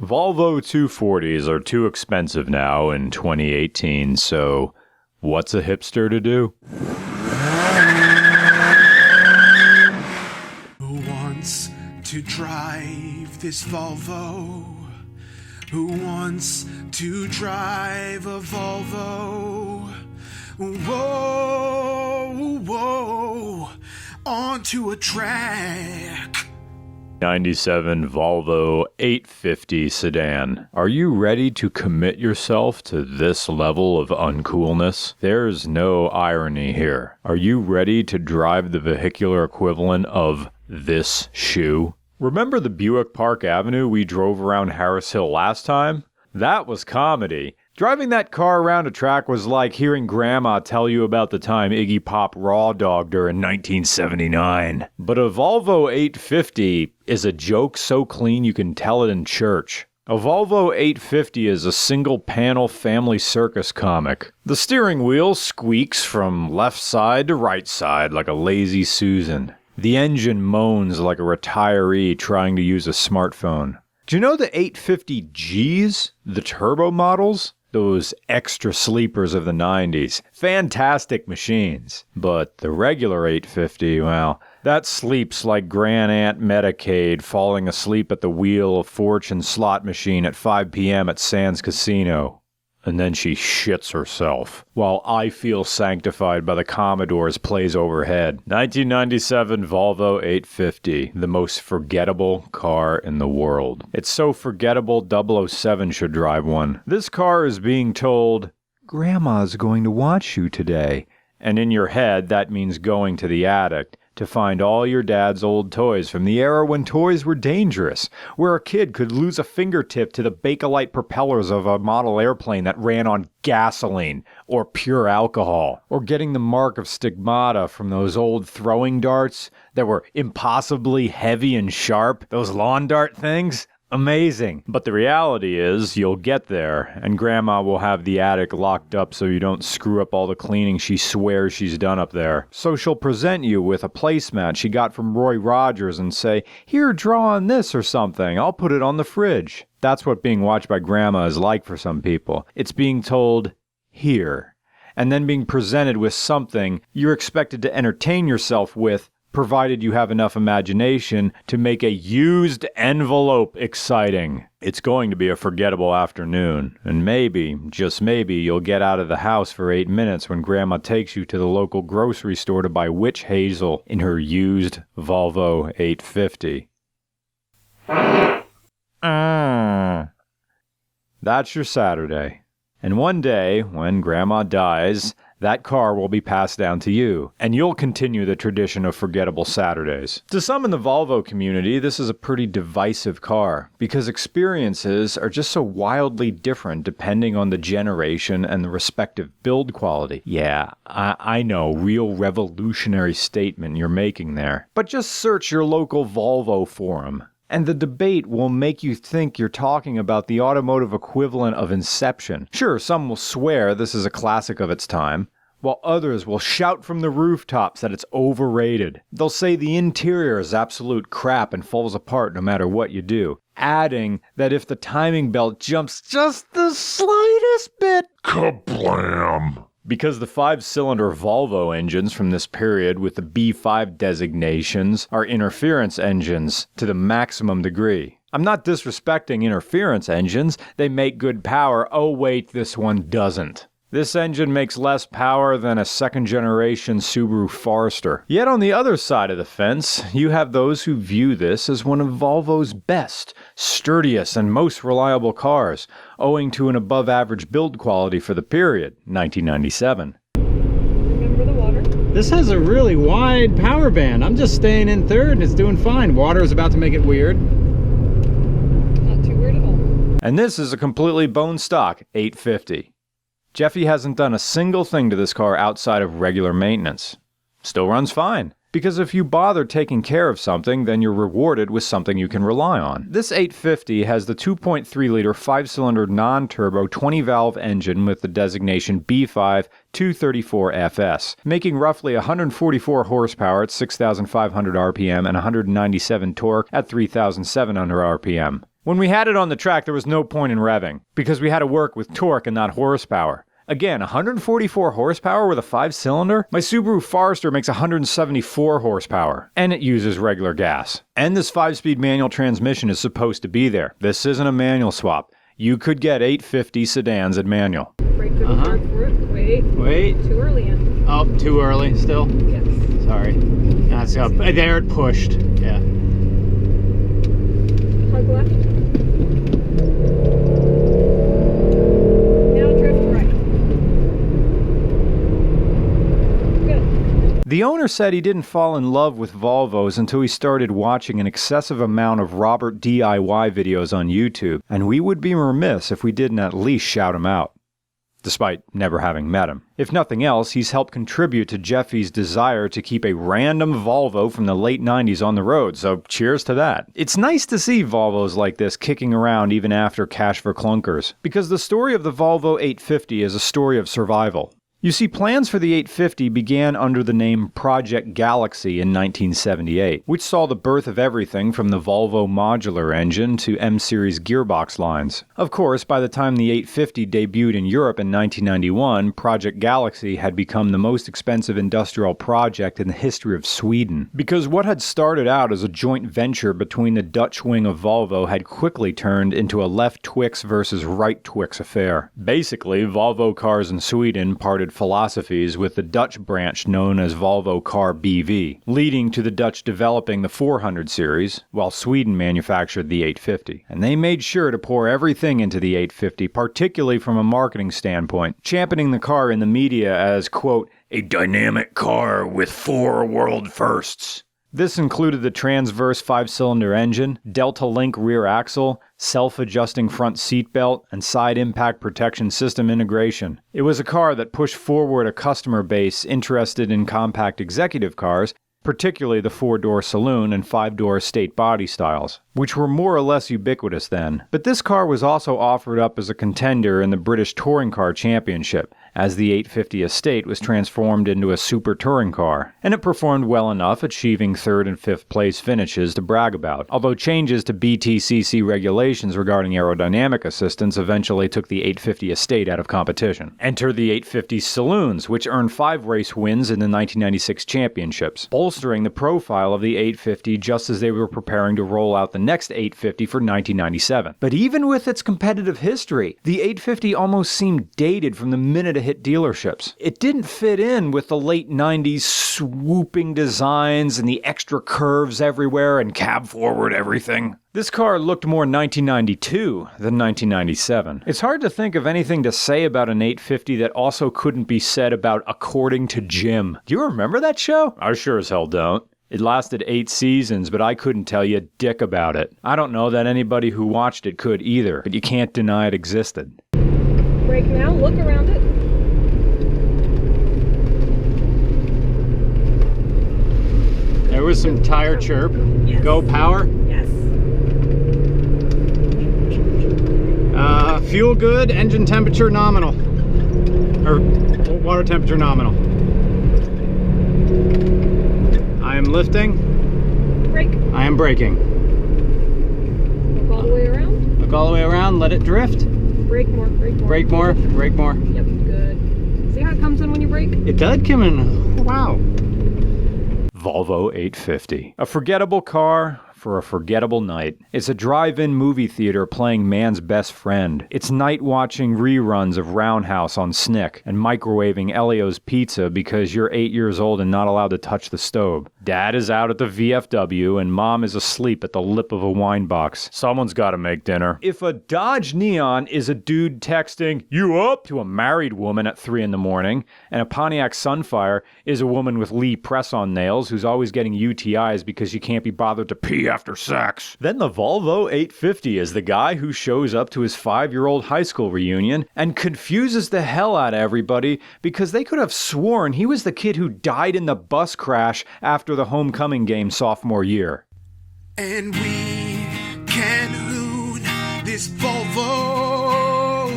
Volvo 240s are too expensive now in 2018, so what's a hipster to do? Who wants to drive this Volvo? Who wants to drive a Volvo? Whoa, whoa, onto a track. 97 Volvo 850 sedan. Are you ready to commit yourself to this level of uncoolness? There's no irony here. Are you ready to drive the vehicular equivalent of this shoe? Remember the Buick Park Avenue we drove around Harris Hill last time? That was comedy. Driving that car around a track was like hearing Grandma tell you about the time Iggy Pop raw dogged her in 1979. But a Volvo 850 is a joke so clean you can tell it in church. A Volvo 850 is a single-panel family circus comic. The steering wheel squeaks from left side to right side like a lazy Susan. The engine moans like a retiree trying to use a smartphone. Do you know the 850Gs, the turbo models? Those extra sleepers of the 90s. Fantastic machines. But the regular 850, well, that sleeps like Grand Aunt Medicaid falling asleep at the Wheel of Fortune slot machine at 5 p.m. at Sands Casino. And then she shits herself, while I Feel Sanctified by the Commodores plays overhead. 1997 Volvo 850, the most forgettable car in the world. It's so forgettable 007 should drive one. This car is being told, "Grandma's going to watch you today." And in your head, that means going to the attic to find all your dad's old toys from the era when toys were dangerous, where a kid could lose a fingertip to the Bakelite propellers of a model airplane that ran on gasoline or pure alcohol, or getting the mark of stigmata from those old throwing darts that were impossibly heavy and sharp, those lawn dart things. Amazing. But the reality is, you'll get there, and Grandma will have the attic locked up so you don't screw up all the cleaning she swears she's done up there. So she'll present you with a placemat she got from Roy Rogers and say, "Here, draw on this or something. I'll put it on the fridge." That's what being watched by Grandma is like for some people. It's being told, "Here," and then being presented with something you're expected to entertain yourself with, provided you have enough imagination to make a used envelope exciting. It's going to be a forgettable afternoon, and maybe, just maybe, you'll get out of the house for 8 minutes when Grandma takes you to the local grocery store to buy witch hazel in her used Volvo 850. That's your Saturday. And one day, when Grandma dies, that car will be passed down to you, and you'll continue the tradition of forgettable Saturdays. To some in the Volvo community, this is a pretty divisive car, because experiences are just so wildly different depending on the generation and the respective build quality. Yeah, I know, real revolutionary statement you're making there. But just search your local Volvo forum, and the debate will make you think you're talking about the automotive equivalent of Inception. Sure, some will swear this is a classic of its time, while others will shout from the rooftops that it's overrated. They'll say the interior is absolute crap and falls apart no matter what you do, adding that if the timing belt jumps just the slightest bit, kablam! Because the 5-cylinder Volvo engines from this period with the B5 designations are interference engines to the maximum degree. I'm not disrespecting interference engines, they make good power. Oh wait, this one doesn't. This engine makes less power than a second-generation Subaru Forester. Yet on the other side of the fence, you have those who view this as one of Volvo's best, sturdiest, and most reliable cars, owing to an above-average build quality for the period, 1997. Remember the water? This has a really wide power band. I'm just staying in third and it's doing fine. Water is about to make it weird. Not too weird at all. And this is a completely bone stock 850. Jeffy hasn't done a single thing to this car outside of regular maintenance. Still runs fine. Because if you bother taking care of something, then you're rewarded with something you can rely on. This 850 has the 2.3-liter 5-cylinder non-turbo 20-valve engine with the designation B5 234FS, making roughly 144 horsepower at 6,500 RPM and 197 torque at 3,700 RPM. When we had it on the track, there was no point in revving, because we had to work with torque and not horsepower. Again, 144 horsepower with a 5-cylinder? My Subaru Forester makes 174 horsepower, and it uses regular gas. And this 5-speed manual transmission is supposed to be there. This isn't a manual swap. You could get 850 sedans in manual. Brake good hard for it. Wait. Too early in. Oh, too early still? Yes. Sorry. That's up. There it pushed. Yeah. Hug left. Now drift right. Good. The owner said he didn't fall in love with Volvos until he started watching an excessive amount of Robert DIY videos on YouTube, and we would be remiss if we didn't at least shout him out. Despite never having met him. If nothing else, he's helped contribute to Jeffy's desire to keep a random Volvo from the late 90s on the road, so cheers to that. It's nice to see Volvos like this kicking around even after cash for clunkers, because the story of the Volvo 850 is a story of survival. You see, plans for the 850 began under the name Project Galaxy in 1978, which saw the birth of everything from the Volvo modular engine to M-Series gearbox lines. Of course, by the time the 850 debuted in Europe in 1991, Project Galaxy had become the most expensive industrial project in the history of Sweden, because what had started out as a joint venture between the Dutch wing of Volvo had quickly turned into a left Twix versus right Twix affair. Basically, Volvo cars in Sweden parted philosophies with the Dutch branch known as Volvo Car BV, leading to the Dutch developing the 400 series, while Sweden manufactured the 850. And they made sure to pour everything into the 850, particularly from a marketing standpoint, championing the car in the media as, quote, a dynamic car with 4 world firsts. This included the transverse 5-cylinder engine, Delta Link rear axle, self-adjusting front seatbelt, and side impact protection system integration. It was a car that pushed forward a customer base interested in compact executive cars, particularly the 4-door saloon and 5-door estate body styles, which were more or less ubiquitous then. But this car was also offered up as a contender in the British Touring Car Championship, as the 850 Estate was transformed into a super touring car, and it performed well enough, achieving 3rd and 5th place finishes to brag about, although changes to BTCC regulations regarding aerodynamic assistance eventually took the 850 Estate out of competition. Enter the 850 Saloons, which earned 5 race wins in the 1996 championships, bolstering the profile of the 850 just as they were preparing to roll out the next 850 for 1997. But even with its competitive history, the 850 almost seemed dated from the minute it hit dealerships. It didn't fit in with the late 90s swooping designs and the extra curves everywhere and cab forward everything. This car looked more 1992 than 1997. It's hard to think of anything to say about an 850 that also couldn't be said about According to Jim. Do you remember that show? I sure as hell don't. It lasted 8 seasons, but I couldn't tell you dick about it. I don't know that anybody who watched it could either, but you can't deny it existed. Brake now, look around it. There was some tire chirp. Yes. Go power. Yes. Fuel good, engine temperature nominal. Or water temperature nominal. I am lifting. Brake. I am braking. Look all the way around. Look all the way around, let it drift. Brake more, brake more. Brake more, brake more. Yep, good. See how it comes in when you brake? It did come in. Wow. Volvo 850. A forgettable car for a forgettable night. It's a drive-in movie theater playing man's best friend. It's night-watching reruns of Roundhouse on Snick and microwaving Elio's Pizza because you're 8 years old and not allowed to touch the stove. Dad is out at the VFW and Mom is asleep at the lip of a wine box. Someone's gotta make dinner. If a Dodge Neon is a dude texting, "You up?" to a married woman at 3 in the morning, and a Pontiac Sunfire is a woman with Lee press-on nails who's always getting UTIs because she can't be bothered to pee after sex, then the Volvo 850 is the guy who shows up to his 5-year-old high school reunion and confuses the hell out of everybody because they could have sworn he was the kid who died in the bus crash after the homecoming game sophomore year. And we can hoon this Volvo,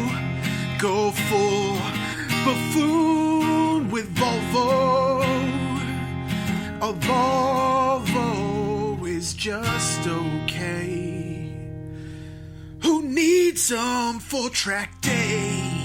go full buffoon with Volvo. A Volvo is just okay. some 4-track days.